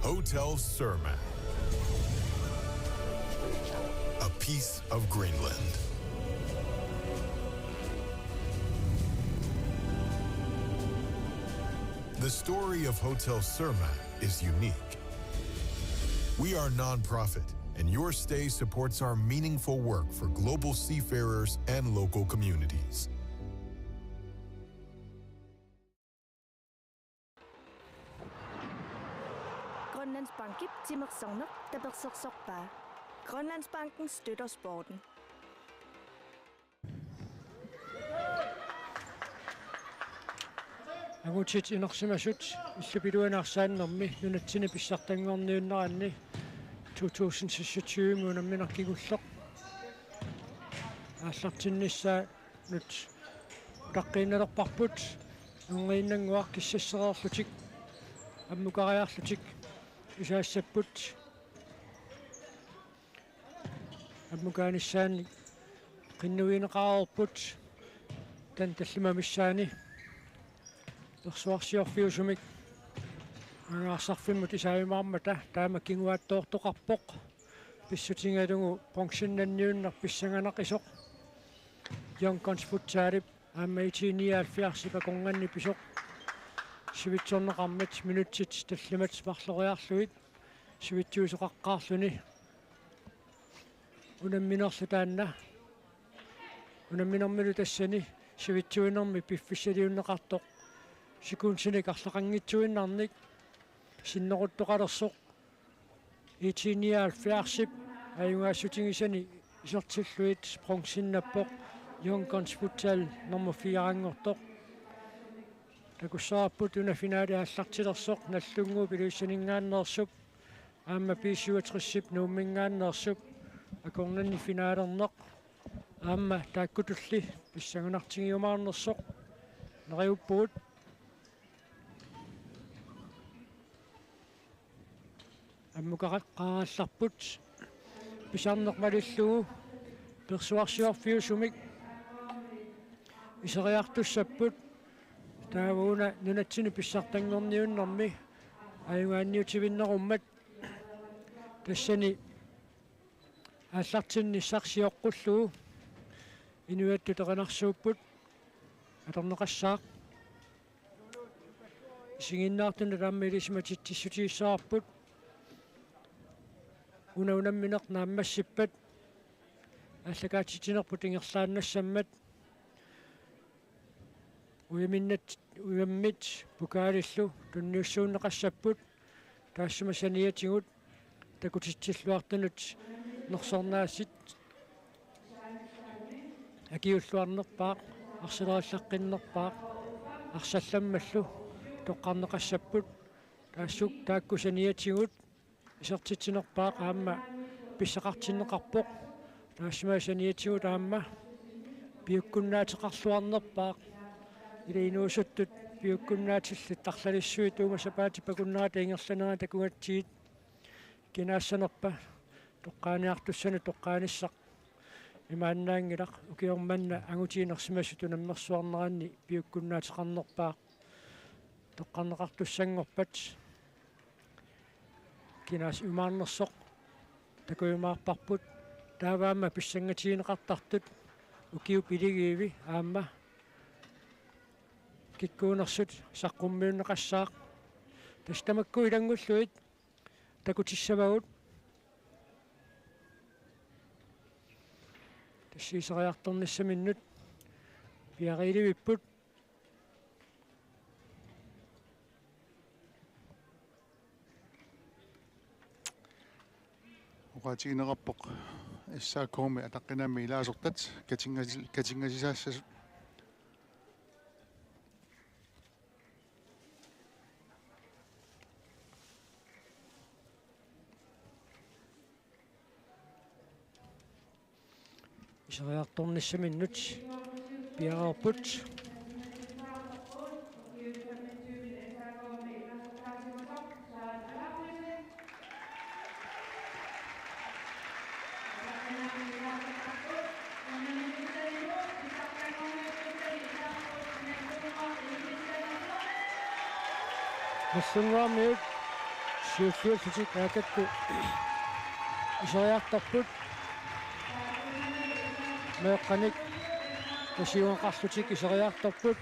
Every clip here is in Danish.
Hotel Surma. A piece of Greenland. The story of Hotel Surma is unique. We are non-profit, and your stay supports our meaningful work for global seafarers and local communities. Grønlandsbanken Timmersogner, der bersokba. Grønlandsbanken støtter sporten. Agutit inersimasut иллупилуинаарсааннэрми нунатсини писсартангорниуннаранни 2026 мунамминаркигуллеқ ааллартиннissaa нут таққиинналерпарпут унгииннангуар киссассереерлутик аммукариарлутик исаассаппут аммукааниссаани qinnuineqaarerput tan tallimamissaani ерсуарсиорфиусумик анаарсарфиммут исаавимаармата таама кингуааттоортоқарпоқ писсутингалугу пенсионнанниуннар писсанганақисоқ янгконсфутсаалип аамаитиниаалфиарсипа конганни писоқ сивитсорнеқармат минутсит таллимат марлориарлуит сивитсуусоқаққаарлуни унамминерлу таанна унамминермилу тассани сивитсуинерми пиффиссалиуннеқартоқ сикуунсиник арлақангитсуиннарник синнеруттоқалерсоқ итиниаалфиарсип аюнгаассутингисани исертиллуит пронсиннаппоқ юнгконсфутсал номер 4 такуссаарпут унафинаали ааллартилерсоқ наллунгуу пилуиссанингааннерсуп аама писсуатриссип нууммингааннерсуп акорнанни финаалернеқ аама тааккутулли писсагунартигиумаарнерсоқ нериуппуут аммукақаққаалларпут писарнеқмалиллугу персуарсиорфиусумик исериартуссаппут таавууна нунатсини писсартангорниуннэрми аюнгаанниутивиннеруммат тассани ааллартинниссарсиоққуллугу инуатту теқанарсууппут аторнеқассаақ сигиннаартуна тааммилисиматиттиссутииссаарпут унамминеқ нааммассиппат аллагаатитинерпут ингерлааннассаммат уяммит пукаалиллу тунниуссууннеқассаппут таассумасаниатигут такутитсиллуартунут нерсорнаассит акиуллуарнерпаақ арсилераллаққиннерпаақ арсалламмаллу тоққарнеқассаппут таассук тааккусаниатигут исертитсинерпаақ аама писсақартиннеқарпоқ таассумаасаниатигут аама пиуккуннаатеқарлуарнерпаақ илинуусуттут пиуккуннаатилли тарлалиссуи туумасапаати пакуннаата ингерланера такугатсиит кинаассанерпа тоққааниартуссани тоққааниссақ имааннаангилақ укиорманна агутиинерсимасуту наммерсуарнеранни пиуккуннаатеқарнерпаақ тоққарнеқартуссангорпат кинаас умаарнерсоқ такуимаарпарпут тааваама писсангатиинеқартартут укиу пилигииви аама киккуунерсут саққуммиуннеқассаақ тастамакку илангуллуит такутиссавагут тассиисериарторниссаминнут пиариливиппут уqaatigineqarpoq иссааккууми атаққинамми илаасортат катингасисаассасут исериарторниссаминнут пиараарпут Нассунгуармиут сиуллуаллутик аакакку исориартарпут меэкканик тасиуанқарлутик исориартарпут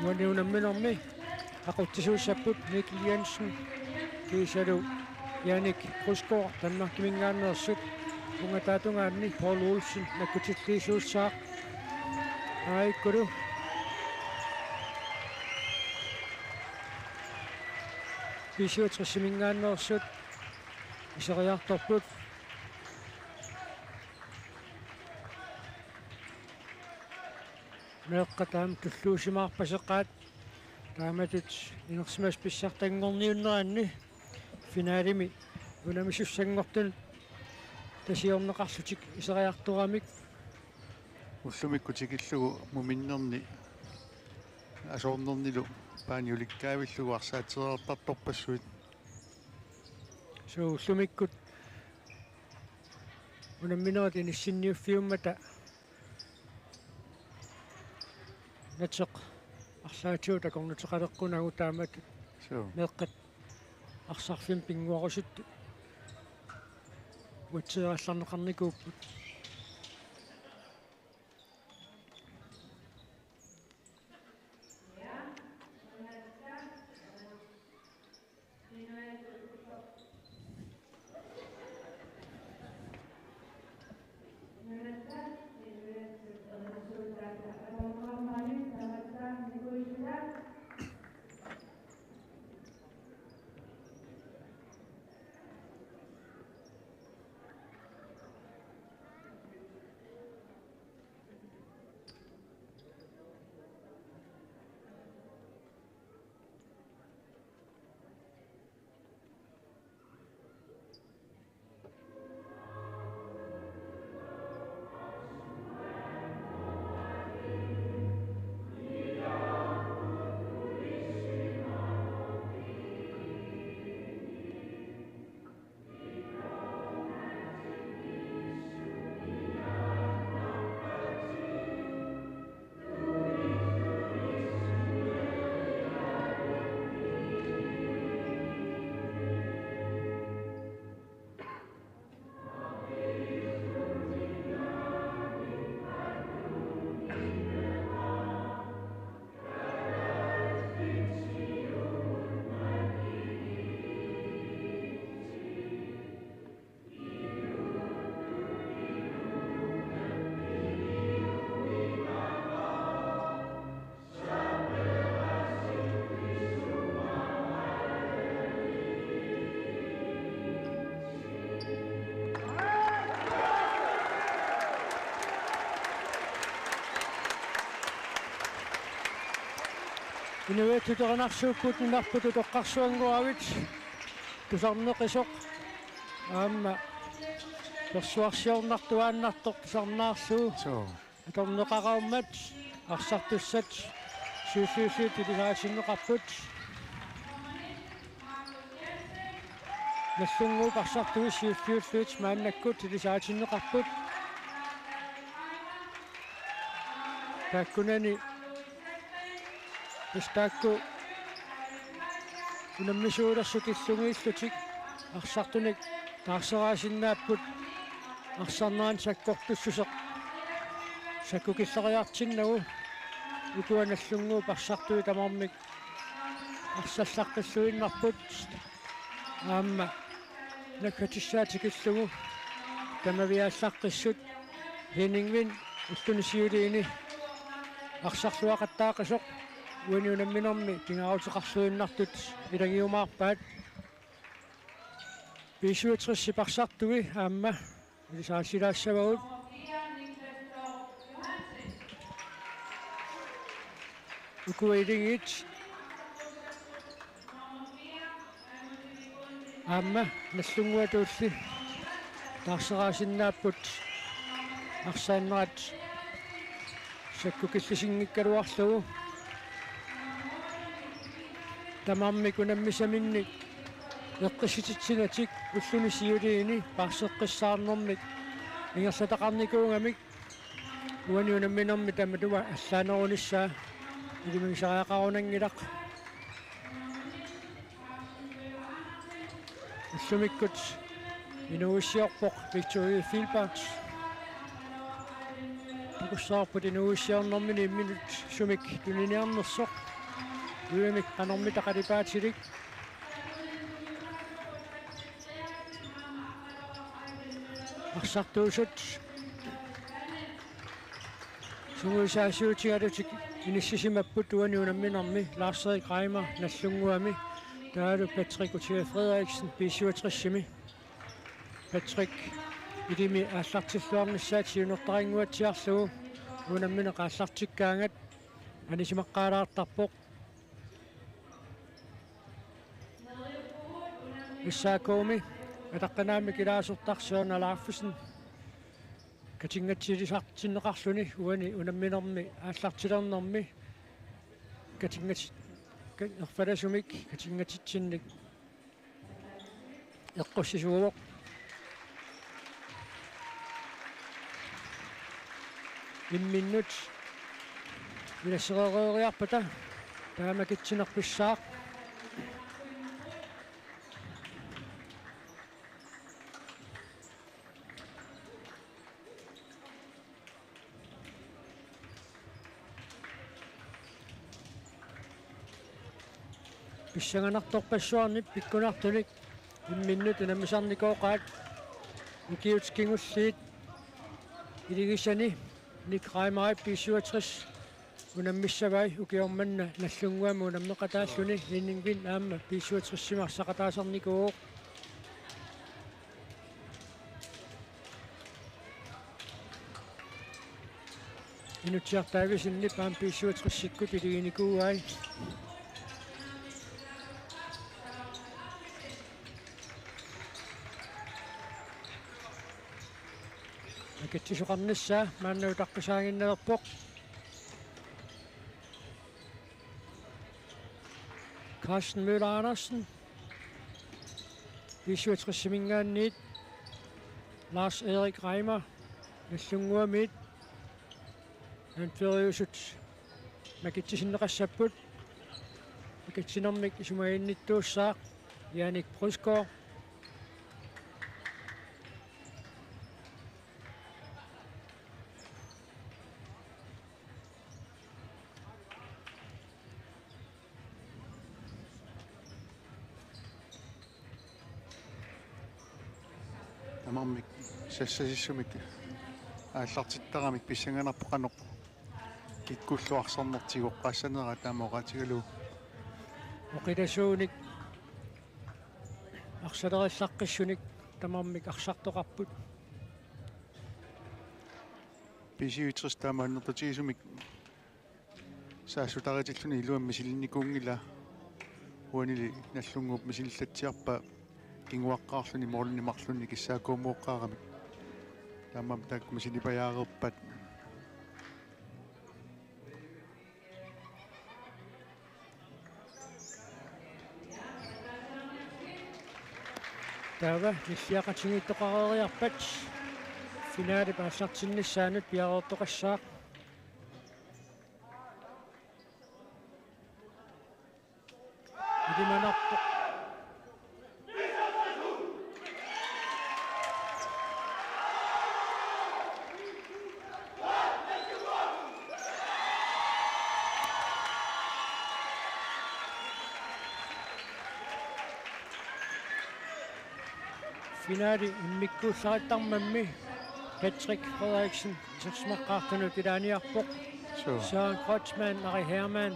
муниунамминерми aquttisuussapпут Mikkel Jensen kiisalu Jannik Krusgaard Danmarkimingaanerssut ungataatungaanni Paul Olsen nakkutilliisuussaaq aikkulu pisuutrissimiнгааnerssut iseriartorput meeqqataam tulluusimaarpaseqqaat taamatut inersimas pissartangorniunneranni finaalimi unamisussangortun tasiorneqarlutik iseriarturamik уллумиккутикиллугу муминнерни асоорнернилу пааниуликкаавиллугу арсаатерертарторпассуит so ullumikkut unamminerat inissinniuffiummata natseq арлаатиута корнутеқалеққунагу таамат so меққат арсарфим пингуарусут утсеалларнеқарникууппут инуэттутернарсууккут нинарпуту тоққарсуангуавит тусарнеқисоқ аама персуарсиорнартуааннартоқ тусарнаарсуу so аторнеқарауммат арсартуссат сууллуусуут илисаасиннеқарпут нассунгуу парсартуи сууллуут мааннаккут илисаасиннеқарпут таккунани истаакку унаммисуулерсутиллугииллутик арсартуник таарсераасиннааппут арсарнаан саккортуссусеқ саккукиллериартиннагу укуаналлунгуу парсартуи тамармик арсаллаққиссуиннарпут аама наккатиссаатикиллугу тамавиааллаққиссут хенингвин уллунисиулиини арсарлуақаттаақисоқ униунамминерми пингараутеқарсуиннартут илагиумаарпаат писуутrissi парсартуи аама илисаасилаассавагут укуилингит аама наллунгуатуулли таарсераасиннааппут арсааннерат саккукиллисингиккалуарлугу тамармик унаммисаминник Eqqisititsingatik ulluni siuliini parseqqissaarnermik ingersataqarnikuungamik uani unamminermi tamatua allaanerunissaa ilimingsariaqarunangilaq ullumikkut inuussiorpoq Victoria Fields Kussaarput inuussiornermini imminut sumik tuniniarnersoq uimik qanormi taqalipaatilik Arsartuusut sunguisaasiutigalutik inississimapput uani unamminermi Lars-Erik Reimer nallunguami taalu Patrick Gutierrez Frederiksen B67 Patrick ilimi aallartilluarnissaati unertaringuatiarlugu unammine qaallartikkaangat anisimaqqaalaartarpoq issaakuumi атаққанаами килаасертарсуарна алааффисн катингатсилисартиннеқарлуни уани унамминерми ааллартилернерми катингат ерфаласумик катингатитсинник эққуссисуувоқ имминнут илассереериарпата таамакитсинерписсаақ писсаганарторпассуарнип пиккунартуник имминнут унаммисарникооqaат икиутскингуллиит илигиссани ник Reimer B67 унаммиссавай укиорманна наллунгуама унаммеқатааллуни иннингвин аама B67-симарсақатаасарникуу инутсиартаависинни паам B67-сиккут илигиникууай китсисоқарнissaa мааннавутаққисаагиннерпоқ Carsten Møller Andersen B67-симингаанниит Lars-Erik Reimer наллунгуамиит анфериусут макитсисиннеқассаппут макитсинермик исумаинниттууссаақ Яник Пруско амармик сассасиссумик ааллартиттарамик писсанганарпоқанеқ киккуллуарсарнертигоқ қассанера таамоқатигалу оқиласууник арсалериллаққиссуник тамармик арсартоқарпут писиутрис таамааннертатигисумик саассутаритиллуни илуамми силинникуунгила уанили наллунгууп мисиллатсиарпа кингуаққаарлуни моорнimарлуни киссаакуумуоққаарамик таамам таак мисилипаяарерпат таава иллиақатингиттоқарериарпат финаали паассартиннissaanут пиареортоқассаақ идиманарпо финаали иммиккууссараттармамми Patrick Frederiksen сэрсмаққартунут илааниарпоқ Søren Kreutzmann, Ari Hermann,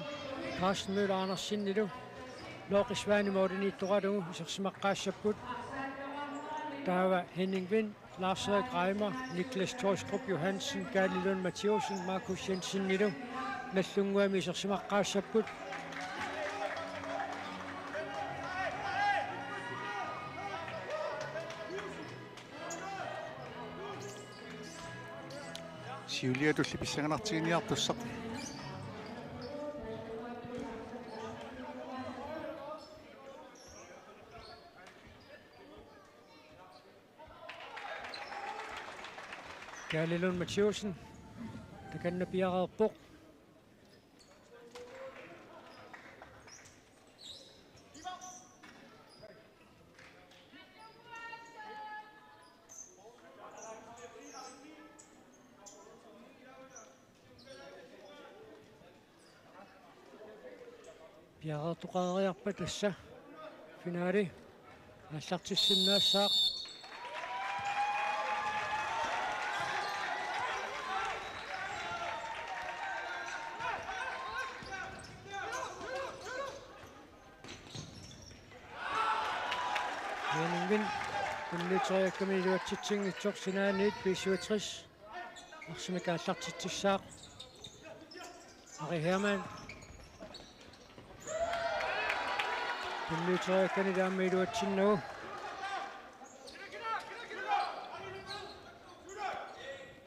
Carsten Møller Andersen нилу лоқисваани моодиниитторалугу сэрсмаққаассаппут таава Henning Wind, Lars-Erik Reimer, Niklas Torstrup Johansen, Gary Lund Mathieusen, Markus Jensen нилу наллунгуами сэрсмаққаассаппут сиулиатулли писсаганартигиниартуссақ Galilun Mathieusen. Der kan der Bjerre Buk. Bjerre tuqaariarpa tassa finaali. Аллартиссиннаассаақ Янвин kunnitoriakkami iluatsitsingitsorсинаанит 65 арсимика аллартитсissaaq Ari Hermann kunnitoriakkani taamma iluatsinnagu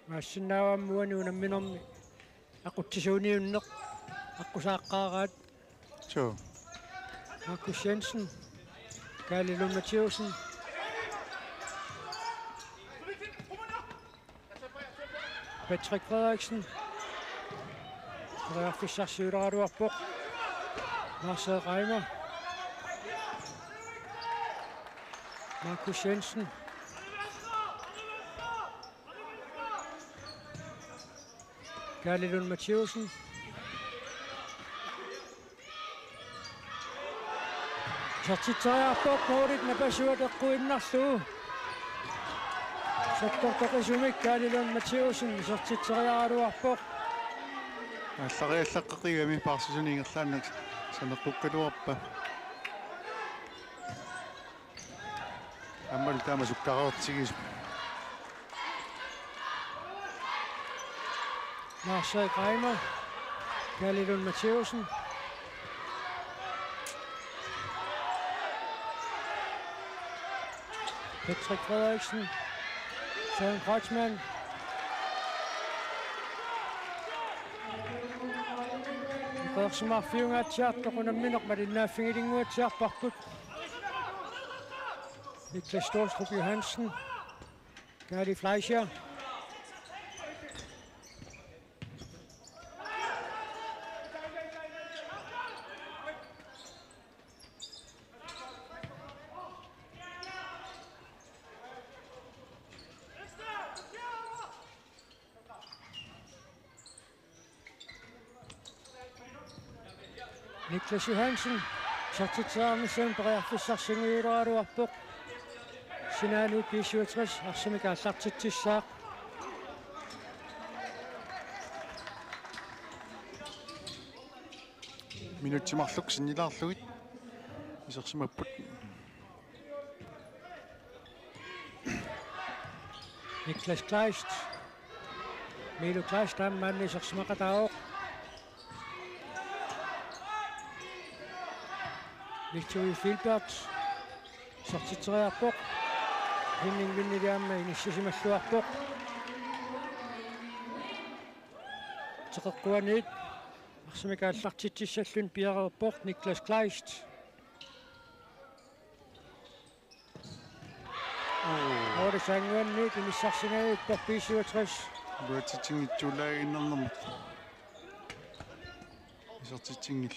maassinnaawaammuani unamminormi aqutsisuuniunneq aqusaaqqaaraat So. Markus Jensen Galilun Mathieusen Patrick Frederiksen Rørfissarsyuderaaduarpoq Marcel Reimer Markus Jensen Galilun Mathieusen Sartitsariarpoq Nordic napasuateqquinnarluu Sattortoqisumik Galilun Mathieusen sartitsariaaluarpoq Аллариаллаққиами парсисунингерлааннак санеққуккалуарпа аммал таама суккараортигис Marcel Reimer Galilun Mathieusen Patrick Frederiksen Søren Kreutzmann Qeersumarfiungaatiartoqunammineq malinnaaffingilinguatiarparput Niklas Stålstrup Johansen Gali Fleischer Niklas Johansen sartitsaarnissuun periarfissarsinguilualuarpoq sinaanuut 65 arsimika allartitsissaaq минутсимарлук синнилаарлугит исерсимаппут Niklas Kleist Milo Kleist taammaanni isersimaqataaoq Victoria Filbert sartitsariarpoq hinninginnilaamma inississimalluarpoq teqeqquaniit arsimika allartitsissallun piareerpoq Niklas Kleist Ordesanguanniit inissarsinagit torpi 67 буатитсингитсуулаагиннэрнэрмут исертитсингил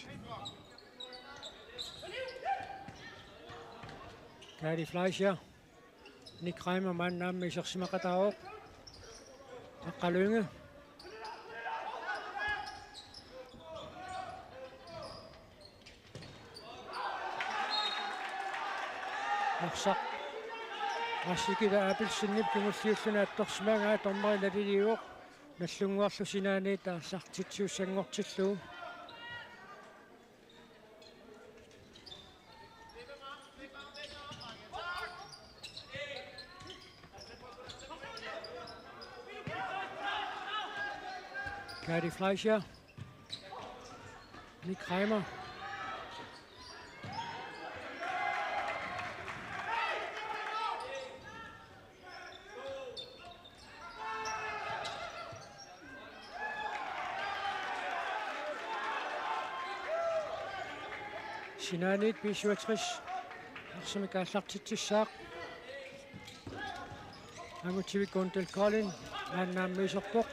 Gali Fleischer Nick Reimer mannaamma isersimaqataaoq Aqqalunge Arsaq Assikila apilsinnip kingulliulluna attorsimaangaa tormarilaliuoq nallunguarlu sinaaniit aassartitsiussangortilluu Gali Fleischer Nick Reimer Sinaanit 67 arsimika allartitsissaaq Amutivik Gundel Kollin Annaammiiserpoq.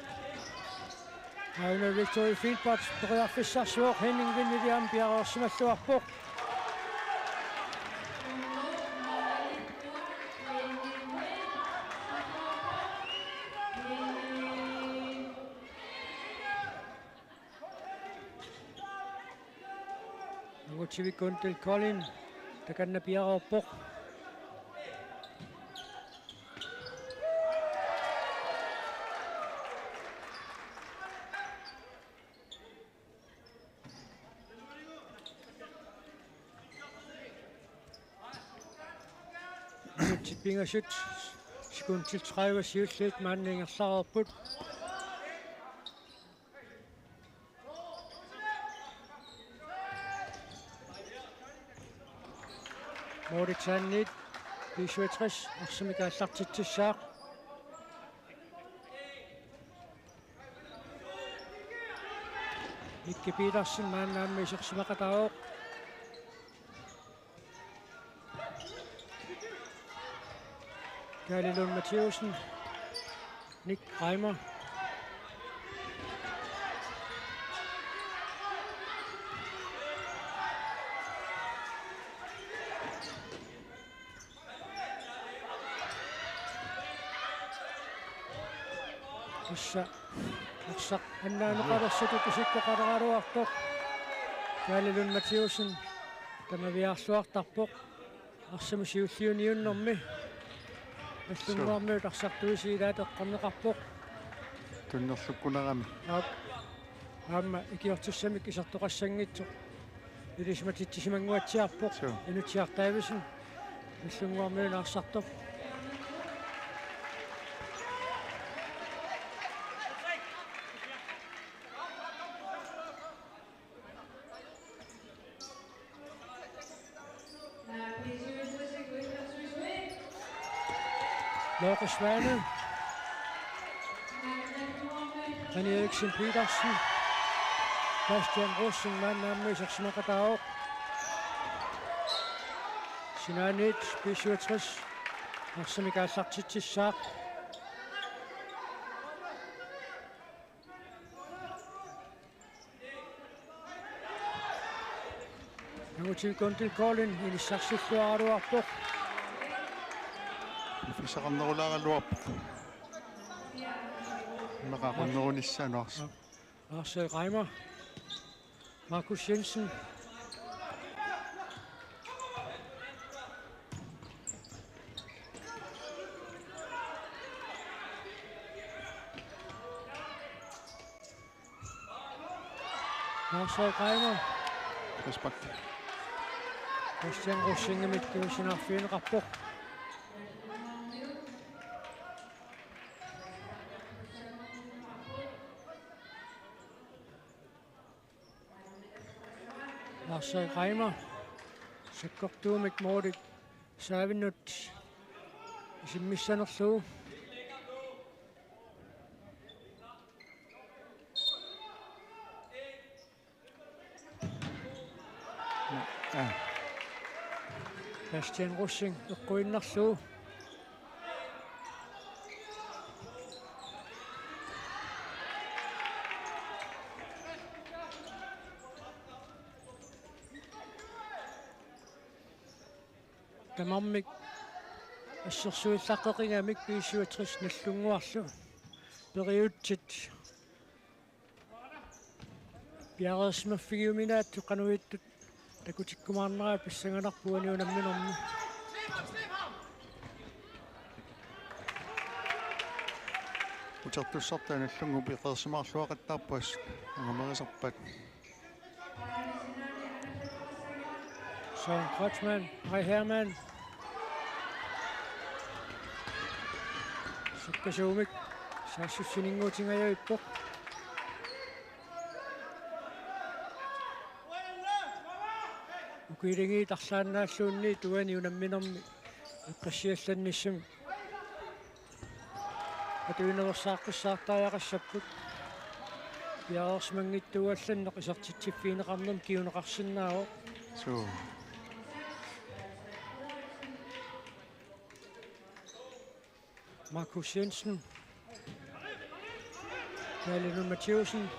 Auna Victory Fieldpats periarfissarsuoq Henning Vinnidiam piaroorsimalluarpoq. Ngutivikkuntil Colin takanna piaroorpoq. Pingasut skuntil 30 siullit maanningerlareerput. Moritannit 67 arsimikaallartitsissaaq. Mikki Petersen maannaammiisersimaqataaoq. Galilund Matthewsen, Nick Reimer. Issa arsaq annaaneqalersutu kusikkoqaleraruartoq. Galilund Matthewsen tamaviarsuartarpoq. Arsamusiulliuniunnermi. Аллунгуармиут арсартуисиилаат эққарнеқарпоқ. Туннерлуккунерами. Аама икиортуссамик исартоқассангитсоқ. Илисматитсимангуатсиарпоқ. Инутсиартаависин. Аллунгуармиут арсартоқ. Lorke Svane, René Eriksen Petersen, Bastian Rossing, maannaammiisersimaqataaoq. Sinanit B67 arsimikaallartitsissaaq. Ngutivikkuntil Colin ilissarsulluaraluarpoq. Фисақарнерулааралуарпут. Мақақарнерунissanuars. Marcel Reimer, Markus Jensen. Marcel Reimer. Respekt. Christian Rosinge mittivisinarfiineqarpoq. Marcel Reimer, sakkortuumik Morit saavinnut isimmissanerluu. Bastian Rossing eqquinnerluu. Tamammik ассерсуиллаққеқинgamik 57 наллунгуарлу периутсит пиареерсимаффигиуминаатту қануиттут такутиккумаарнераа писсангаларпуаниунамминерми утертуссартаа наллунгу пиқерсимаарлуақаттаарпас ангамерисарпат Søren Kreutzmann, Kai Hermann. Sukkasuumik, saassussininguutingajuippoq. Ukiilingi tarlaannaalluunni tuani unamminermi eqqassiallannissim. Atuineversaaqqussаарtaajaqassapпут. Piarersmangittuallanneq isartitsiffiineqarnum kiuneqarsinnaavo. So Markus Jensen, Kærlund Mathieusen.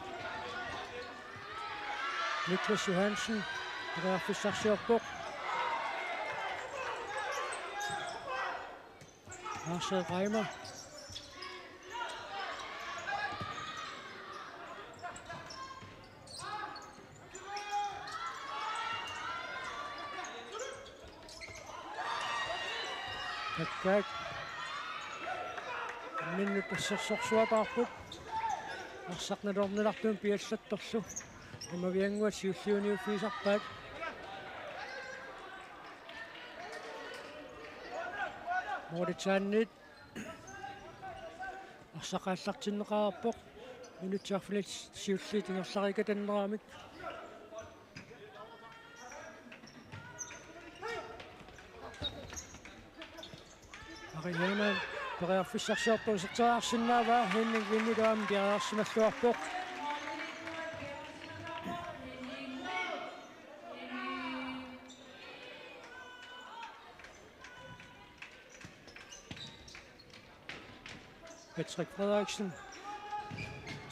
Niklas Johansen. Brærer for Saksjørbuk. Marcel Reimer. Päkkäik. Minnyt tässä sorsuatarput. Arsaqnalornulartuun piallattorlu. Imavianguat siulliuniuffiisarpaat. Moritsaannit. Arsaqaallartinneqararpoq. Minutiarfilit siulliitingersarikatanneramik. Ariana Perearfissarsiorpu serteraarsinnaavaa hinninginniluam piariarsimalluarpoq. Patrick Frederiksen.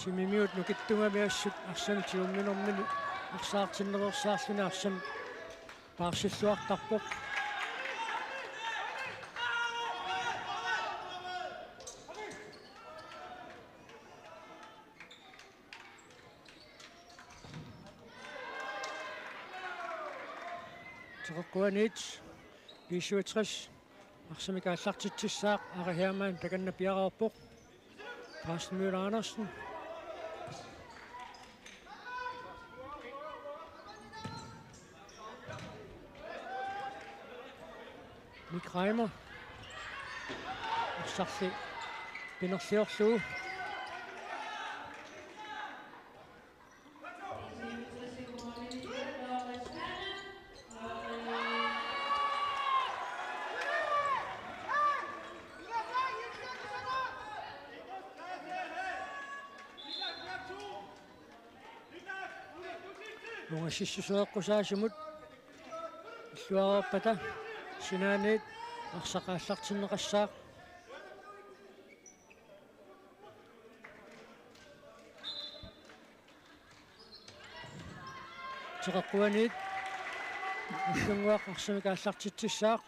Timimiut nukittungamiassut arsamitiumminormini arsaartinnerersaarluna arsam paarsilluartarpoq. Teqquanit 57 arsamikaallartitsissaaq Ari Hermann takanna piararpoq. Carsten Møller Andersen. Nick Reimer. Sarsi pinersiorluu. Lungasissuseeqqusaasimut illuarerpata sinaaniit arsaqaallartinneqassaaq teqquaniit уллунгуақ арсамикааллартитсissaaq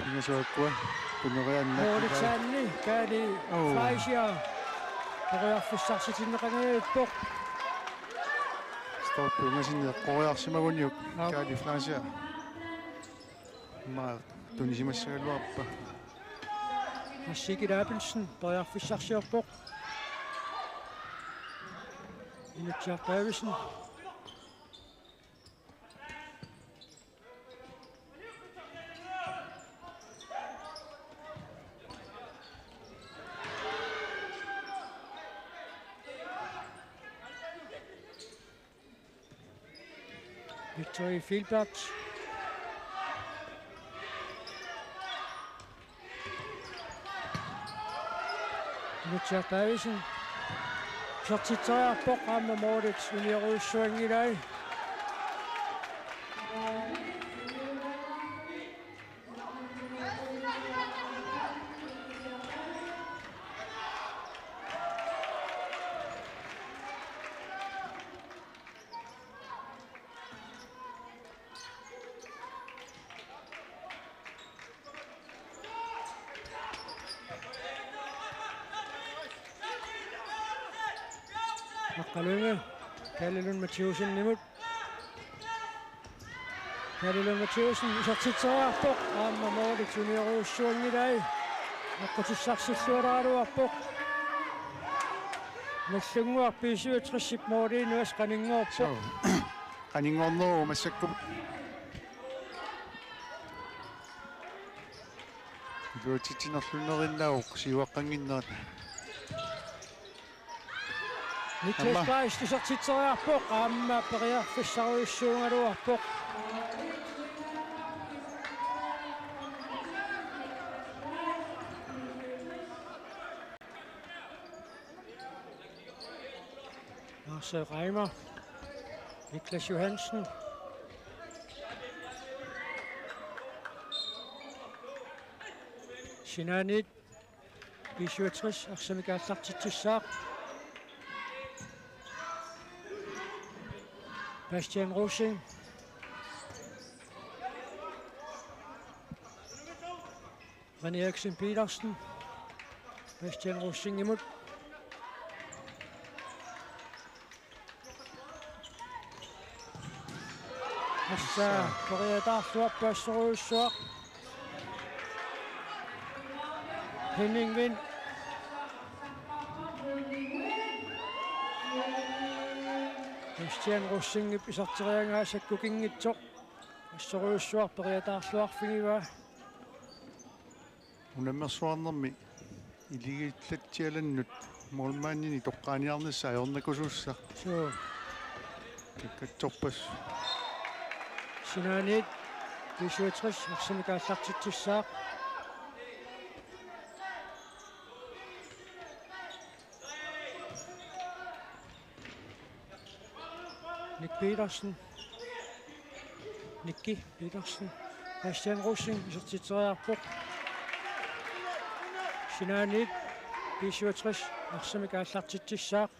Pingasookkua puneriannak. Moritsaanni kaali Fleischer Perearfissarsitinneqangaluuppoq. Stoppungasinne qoriarsimaguniuk kaali Fleischer. Ma tunisimassagalluarpa. Sigrid Abelsen Perearfissarsiorpoq. Inutjar Davidsen. Victoria Filbert. Inutjar Davidsen. Kjartitsaarpoq aamma Moritz uniorussuangilai. Maqqalunga Kærlund Mathieusen nimut. Kærlund Mathieusen isartitsaarpoq aamma Moritz uniorussuangilai. Naqqutissarsilluaraaluarpoq. Nallunguarpi 37 mooriinuas qaninguorpoq. Qaningorneru massakkup. Luutitinerlunerinnaauq siuaqqanginnerat. Niklas Kleist isartitsaarpoq aamma Perearfissarussuungaluarpoq. Marcel Reimer. Niklas Johansen. Sinanit Bishuatris Arsamikaallartitsissaaq Bastian Rosing René Eriksen Petersen Bastian Rosing imod Assa Koreataarluappaassoruussuaq Henning Vind Bastian Rosing pisarteriangaasakku kingitsoq assoruussuaq Koreataarluarfigiva Unammersuarnermi iligitlattialannut mormaannini toqqaaniarnissa ajornakusuussa so kakatsorpas Sinanit Bishuatris Arsamikaallartitsissaaq Nick Petersen Nicky Petersen Bastian Rosing isartiteriarpoq Sinanit Bishuatris Arsamikaallartitsissaaq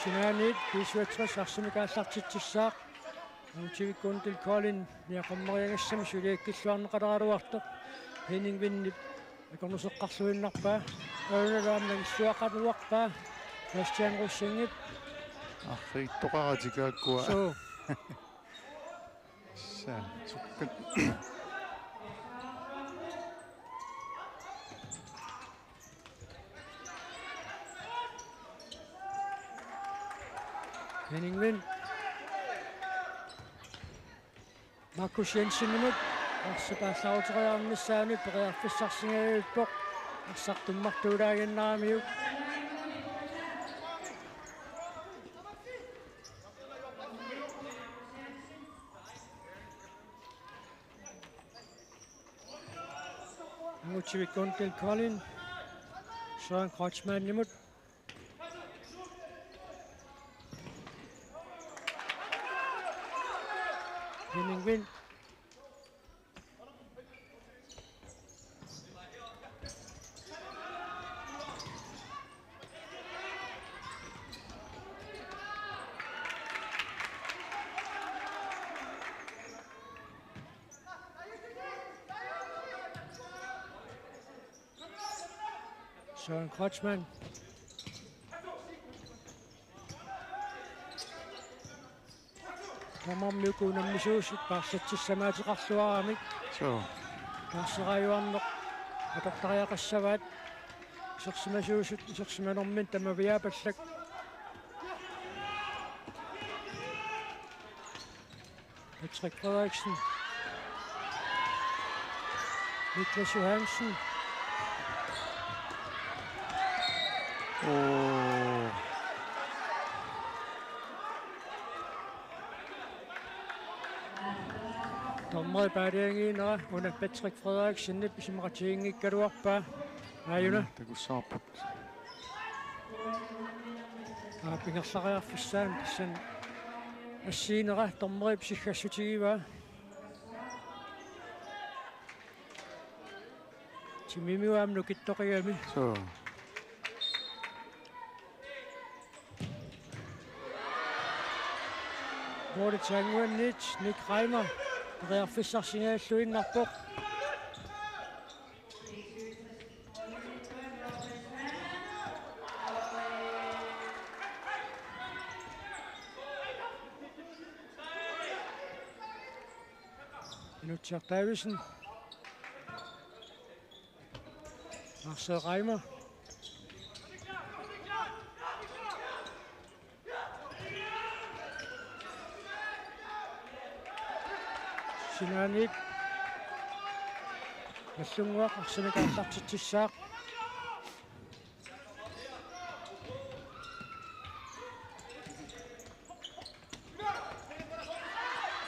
Sinanit Bishuatris Arsamikaallartitsissaaq Uutivikkuuntil Colin niaqammariagassami suliakkilluarneqaleraluartoq Henning Vind akornuseqqarluinnarpaa aunalaamnag issuaqaluarpaa Bastian Rosingip аррииттоqaratикааккуа so са суккат Henning Vind Markus Jensen imod арсапаалларутериарнissaami периарфиссарсигааюппоq арсартуммартуулаагиннарамиук Uutivikkuuntil Colin Søren Kreutzmann imod Henning Vind Søren Kreutzmann Tamammiukuunamisuusik paarsatissamaatiqarluaramik so paarserajuarneq atortariaqassavaat isersimasuusut isersimanormin tamaviaapallak Patrick Frederiksen Niklas Johansen Tommeri paaliangiinera una Patrick Frederiksen pisimaqatiingikkaluarpaa aajuna takussaarput pingerlariarfissaan tassan assiinera Tommeri pisiggassutigiva timimiuaamnu kittoqigami so Morten Tanguanit Nick Reimer periarfissarsingaаллуиннарpoq Nutzer Davison Marcel Reimer Sinanit Allunguaq arsamikaallartitsissaaq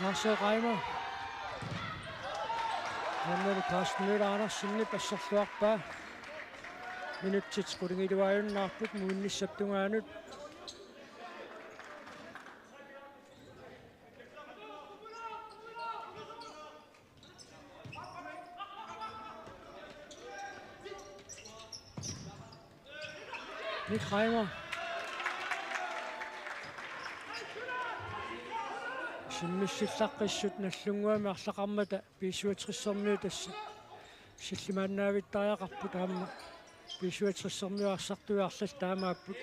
Marcel Reimer Taannalu Karsten Andersenni passarluarpaa minutsit qulingiluajunnaarput muunissaptungaanut Nick Reimer Simmissillaqqissut nallunguami арлақармата писсуатрissэрмиу тасса силлимааннаавиттариақарпу таама писсуатрissэрмиу арсартуиарлал таамааппут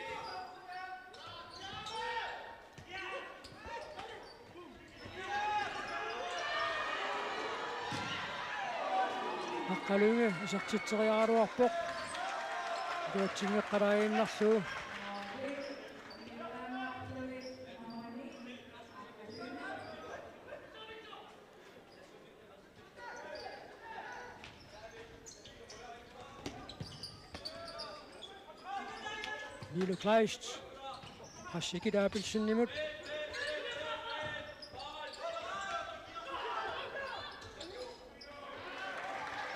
аққалунги исартитсериаралуарпоқ дуатсингеққаларииннарлуу Milo Kleist har sikket Abelsen-nimut.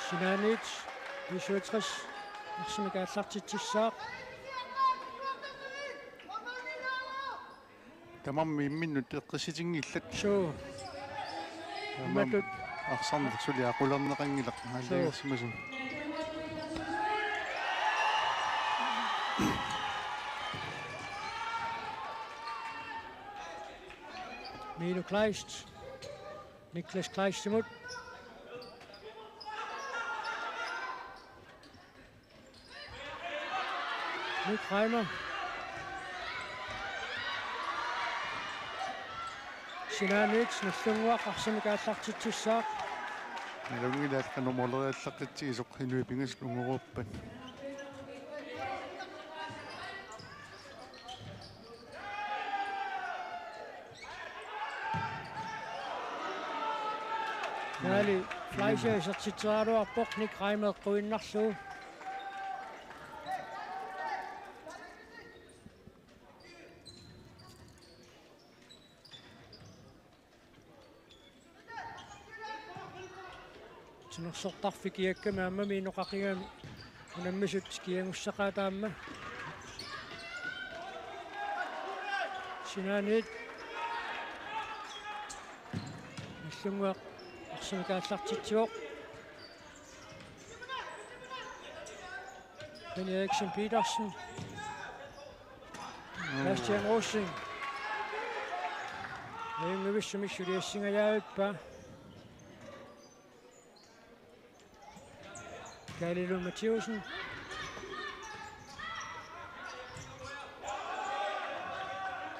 Sinanit, Visuetris, Maximika Sartitsissaaq. Tamammi imminnut eqqisitiнгиллат. Soo. Matut арсарнер сули aqularneqangilaq аллагерсимасун. Milo Kleist, Niklas Kleist imod. Nick Reimer. Sinanit, nallunguaq arsamikaallartitsissaaq. Nalungilaat kanomoleriallaqqitsigisoq hinui pingas lunguruuppan. Naali Fleischer isartitseraluarpoq Nick Reimer quinnarluu. Tinersortarfikiakkama ammami inoqaqigami unammisut kiangussaqaa taamma. Sinanit nallunguaq arsamikaallartitsiuq Benny Eriksen Petersen Bastian Rosing Ayungivissumissuliassingajaaippa Galileo Mathieusen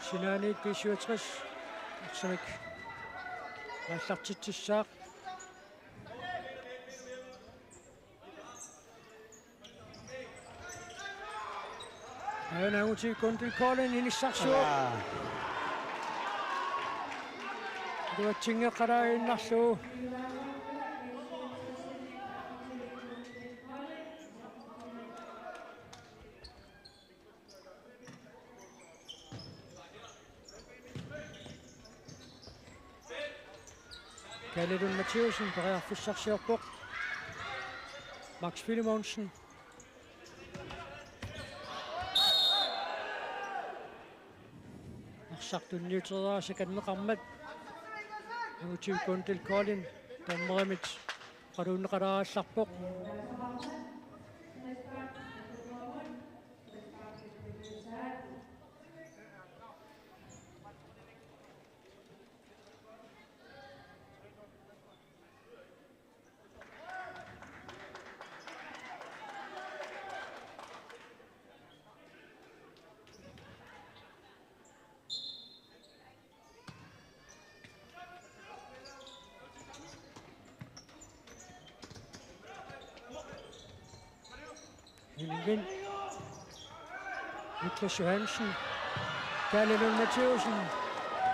Sinanit P67 arsamik аллартитсissaaq Aunauti Gundil Kollin inissarsuuq Duatsingeqalaaginnarluu Galileo Mathieusen pariarfussarsiorpoq Max Philemonsen Arsartunniuteriasakanneqarmat Aunauti Gundil Kollin tammeramit qaluunneqalаарallarpoq Vind Niklas Johansen Galileo Mathieusen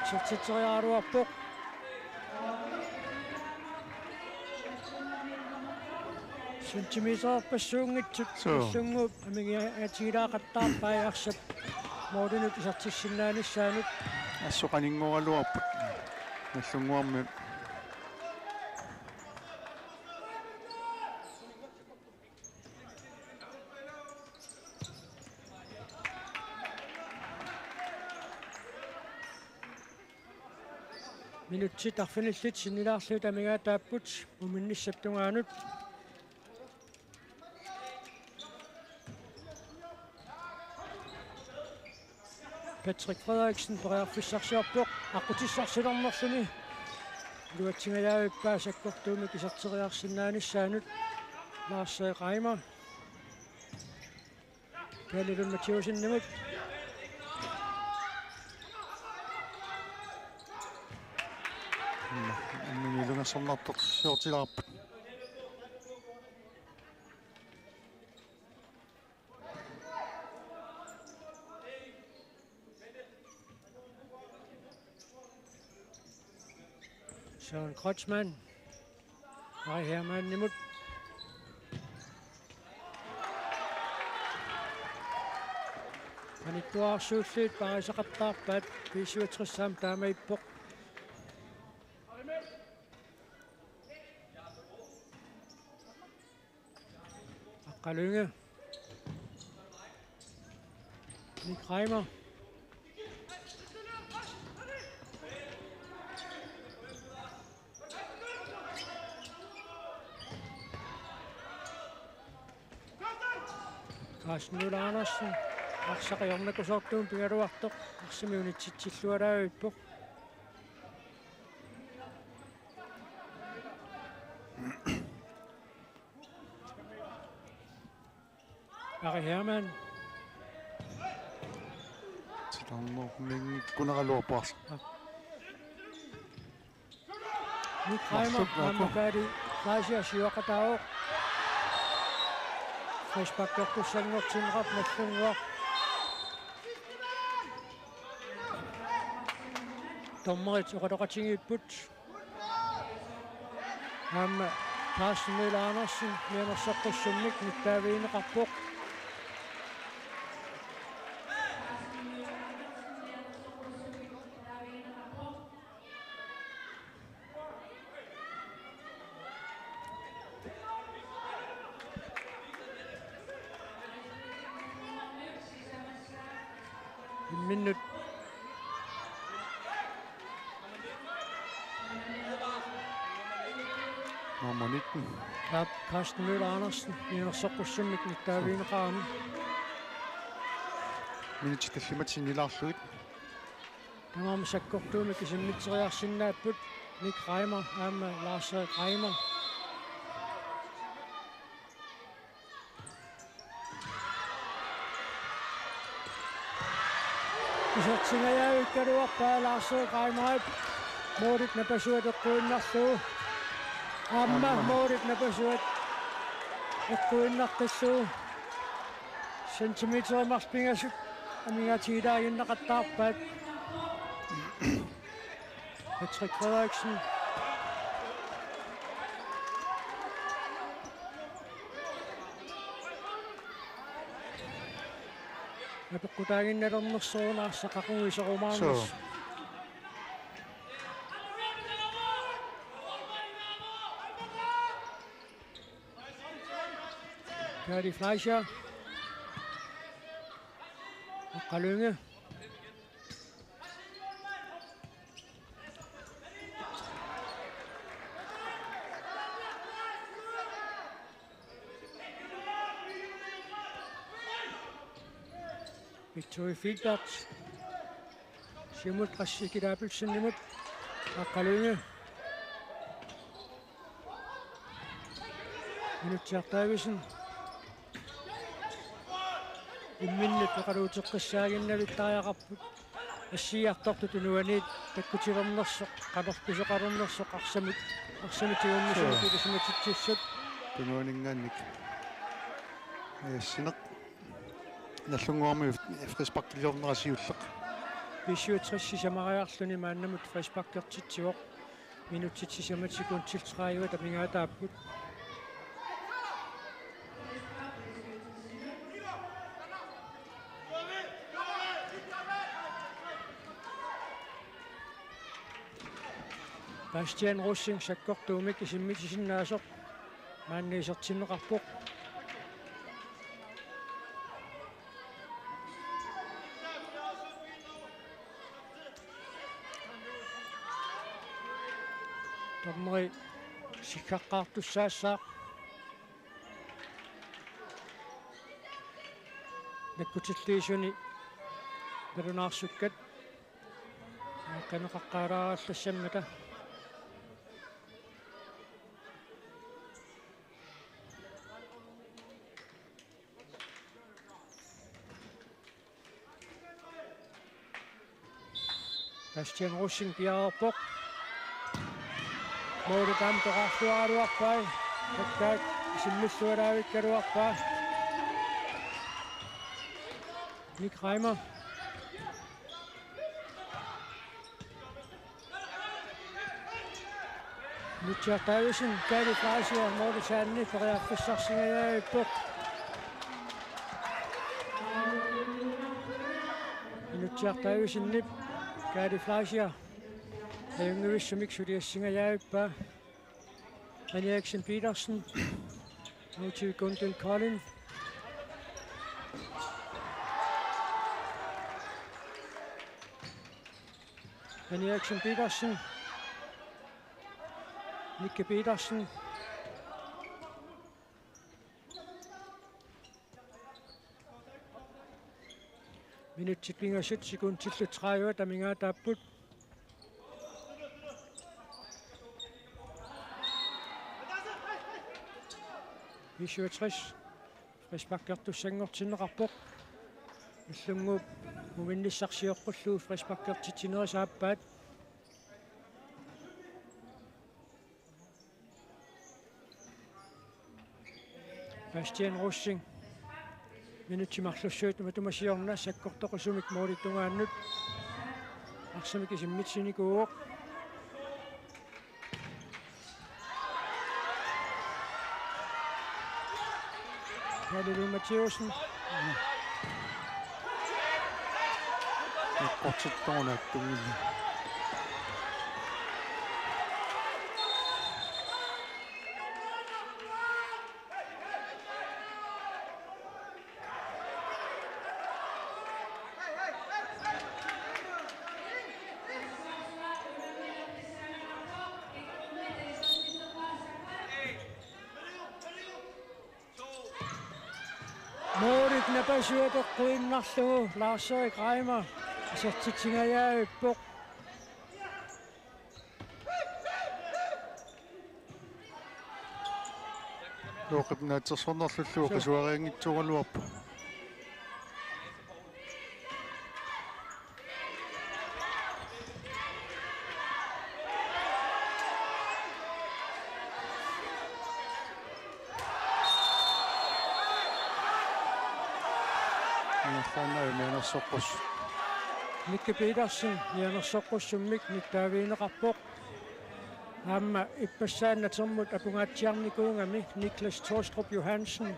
Sartitserialuarpoq Sentimeterpassuungitsut passuunguup amigiatigilaaqattaarpaiarsap moodunut isartissinnaanissaanut Assoqaningualuarput nallunguarmi Minutsi tarfinillit sinnilaarlu tamigaa taapput uminnissaptungaanut. Patrick Frederiksen perearfissarsiarpoq aqutissarsilernerluni luatsingajaavippaasakkortuumi kisarteriarsinnaanissaaanut Lars Reimer Kallilun Mathieusinnimut Minilungassarnaartoq siortilaarput Søren Kreutzmann Harry Hermann nimut Panikkuarsuulluut parisaqattaarpaat 55 taamaippoq Aqqalunga Nick Reimer Carsten Müller Andersen арсақиорнакусоортуун пигалуартоқ арсимиунитситсиллуалаавиппоқ Harry Hermann Tilanno mingikuneraluarpaarsa Nick Reimer Mammakaadi Fleischer siuaqataaoq Frisbakkortussanngortinrap nallunguaq Tommerit uqaloqatingiipput Hamma Carsten Müller Andersen mianersaqqussummik nittaaviineqarpoq minut nummer 19 Carsten Müller Andersen mianersaqqussummik nittaaviineqarami minutittallimatsinnilaarluit Tamam sakkortuumi kisimmiteriarsinnaapput Nick Reimer aamma Lars Reimer Kisartingajaavikkaluarpaa Lars Reimer Moorit napasuat eqquinnarluu Amma Moorit napasuat eqquinnartassuu sentimeterimarspingasut amingatiilaaginnaqattaarpaat Patrick Frederiksen Napeqqutaaginnalernersuunaarsaqaquisorumaanus Kari Fleischer Aqqalunga Victoria Filbert Simut qassikilaapulsinnimut Aqqalunga Minutiartaavisen Imminnit peqaluuteqqissaaginnavitariaqarput ассиарторту тунуанит таккутилернерсоқ қалерписоқарернерсоқ арсамитигуммисуут кисиматитсиссут тунуанингаанник синеқ наллунгуарми фриспактилернерасиуллеқ писсуутсисси самариарлуни мааннамут фриспаккертитсивоқ минутситсисаматикун тилтрааюа тамингаатааппут Bastian Russing sakkortuumik isimmitisinnaasoq maanniisertinneqarpoq Torneri sikkaqqaartussaassaaq nakkutilliisuni perunaarssukkat qanuqaqqaalaarallassammata Bastian Russing piaarpoq Mouritam toqarluaruarpai takkaak simmissualaavikkaluarpaa Nick Reimer Nutjartavisen Kali Frasia Mordisanni feriarfissarsingajaavippoq Nutjartavisinni Kali Frasia Ayungevissamik suliassingajaavippaa Annie Eriksen Petersen Nuti Gundel Collin Annie Eriksen Petersen Nikke Petersen Minutsit 7 sekundtillu 30 tamingaa taapput Visuatrice Frisbakkertussanngortinneqarpoq Иллунгуп мувинниссарсиоққуллуу Frisbakkertitinerисааппаат Bastian Russing минутсимарлуссуут матумасиорна саккортоқусумик моолиттунгааннут арсамик исиммитсиникууоқ Halleluja Mathieusen Kortsettoonattumil Morit napasuupeqquinnarlugu Lars-Erik Reimer асертитсингаяавиппоқ лоқипнаатсерсорнерлуллуу қисуариангитсугалуарпа Soqqus Nikke Petersen Janersoqqussummik nittaaviineqarpoq Aamma ippassaaнатермут апунгаатсиарникуунгами Niklas Torstrup Johansen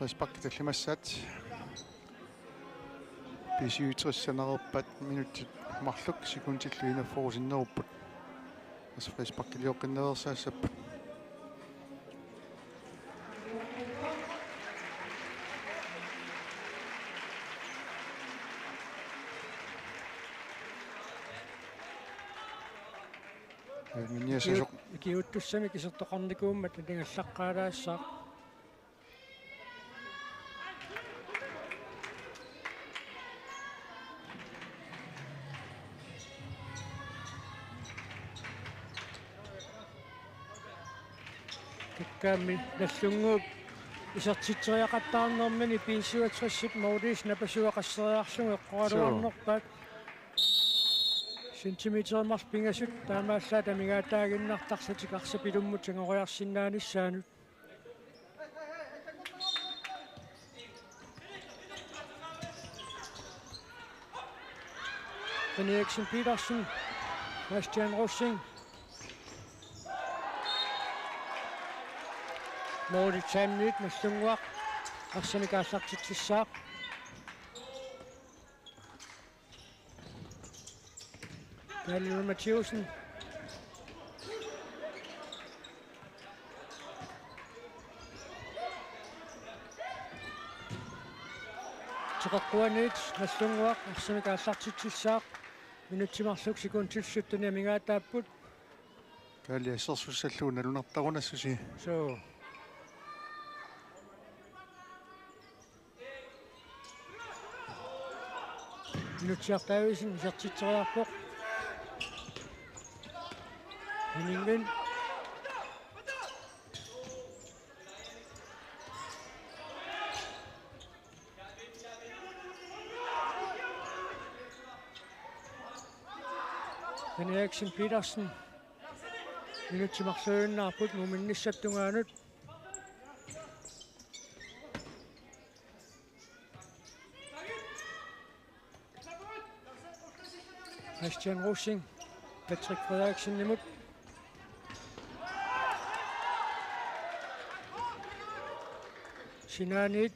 Frisbakkertillimassat pisiutrissanaerpat minutit marluk sekundtilluina forsinneruppat as Frisbakkerlioqinnerersaassappat minniasasoq ikiuttussami kisertoqarnikuummat tingallaqqaalaassaa Kammi nallunguup isartiteriaqattaarnermani piisuatrissip Maurice napasuaqasseriarlugu eqqoaluarnerpaat sentimetermars pingasut taamaallaa tamigaataaginnartarsatik arsapilummut sangoriarsinnaanissaanut Annie Eriksen Petersen Bastian Russing Morit 5 minut Mastunguaq Arsamikaasartitsissaaq Daniel Mathieusen Tiqaqquanit Mastunguaq Arsamikaasartitsissaaq minutimarsuk sekuntilluttunia mingaataapput Kali assersussalluuna lunartarunassusi so minutiartaavisen isertiteriarpoq Henningen Eriksen Petersen minutimarsuunnaarput muminnissaptungaanut Christian Rosing Patrick Frederiksen imod Sinanit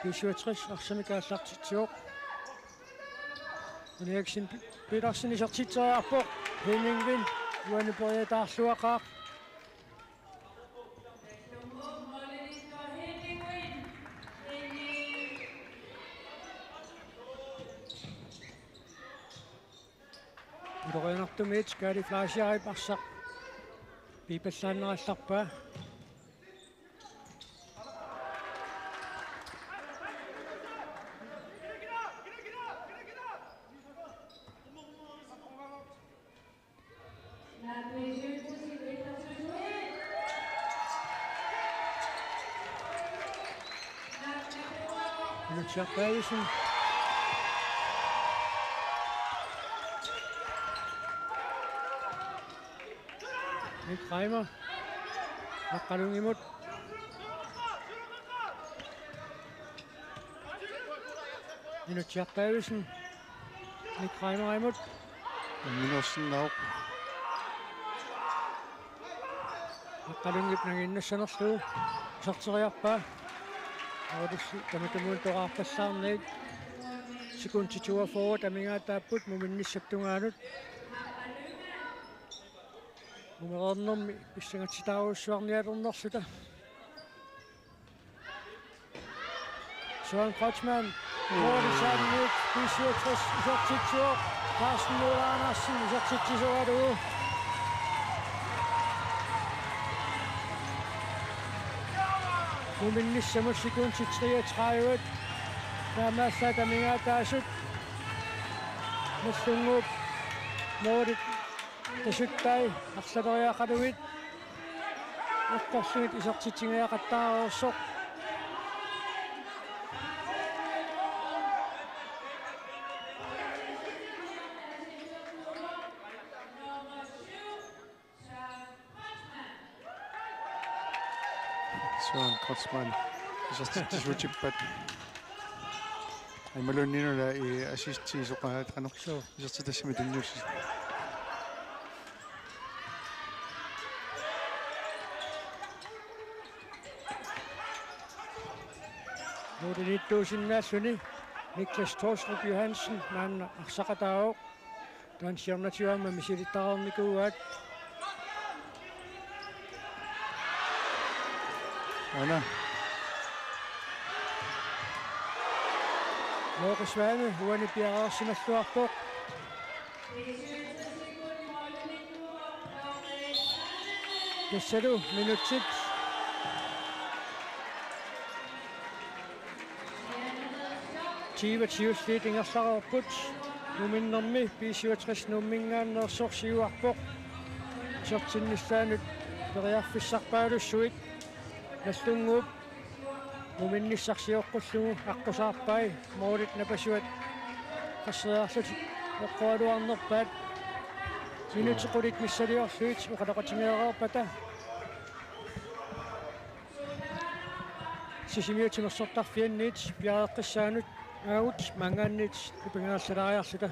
67 Arsamikaasartitsioq Eriksen Petersen isertiteriarpoq Henningen uaniporiataarluaqaaq Utorianartumit Kali Flashiarip arsaq piipallaannerallarpaa Minutiartaavisen Nick Reimer Haqqalung imod Minutiartaavisen Nick Reimer imod Minussinnaaq Haqqalungip nanginnassanerluu sarteriarpaa Odissi tamitamuun toqaarpassaarniit sekuntitua forward amingaataapput muminnissaptungaanut Mumerernermi pissangatsitaaruussuarnialернерsuta Søren Kreutzmann 47 minut 64 isertitsuoq Carsten Møller Andersen isertitsuoqalugu Muminnissamut sekunti 33 Taamassat amingaataasut Mastunguup Morit tasuttai arsaleriaqalugit Aqtarsugit isertitsingiaqattaaruussoq Søren Kreutzmann isertitsuutippat Aimalunninula I assisttiisuqaatqanuq isertitassimi tunniussi Morinittuusinnaalluni Niklas Torstrup Johansen naanna arsaqataao taansiarnatiuamma misilittaarnikuugaat Anna Looqis Vaane uanipiaraarsimalluarpoq Tassalu minutsit Tiivat ingerlarerput numinnermi 67 nummingaannersorsiuarpoq sortinnissaanut periarfissarpaalussuit Mastunguup muminnissarsiorqullugu aqqusаарpai Morit napasuat qasseriarlut eqqualuarnerpaat minutiqulit missaliorluit uqalaqatimeererpata sisimiutimersortarfianniit piareqqissaanut aagut mangaanniit ipingaarsalariarsuta